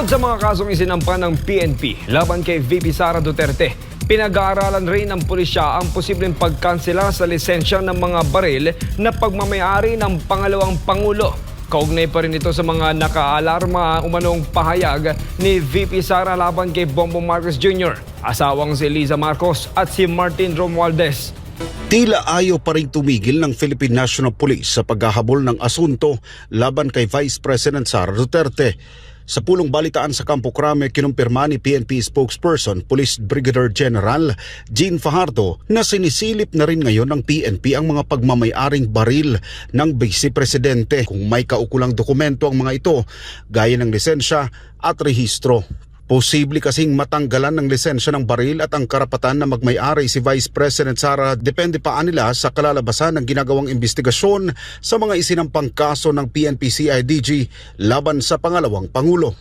Bukod sa mga kasong isinampa ng PNP laban kay VP Sara Duterte, pinag-aaralan rin ng pulisya ang posibleng pagkansela sa lisensya ng mga baril na pagmamayari ng pangalawang Pangulo. Kaugnay pa rin ito sa mga nakaalarma umanong pahayag ni VP Sara laban kay Bongbong Marcos Jr., asawang si Liza Marcos at si Martin Romualdez. Tila ayaw pa rin tumigil ng Philippine National Police sa paghahabol ng asunto laban kay Vice President Sara Duterte. Sa pulong balitaan sa Campo Crame, kinumpirma ni PNP spokesperson Police Brigadier General Jean Fajardo na sinisilip na rin ngayon ng PNP ang mga pagmamayaring baril ng Vice Presidente kung may kaukulang dokumento ang mga ito gaya ng lisensya at rehistro. Posible kasing matanggalan ng lisensya ng baril at ang karapatan na magmay-ari si Vice President Sara, depende pa nila sa kalalabasan ng ginagawang investigasyon sa mga isinampang kaso ng PNP-CIDG laban sa pangalawang Pangulo.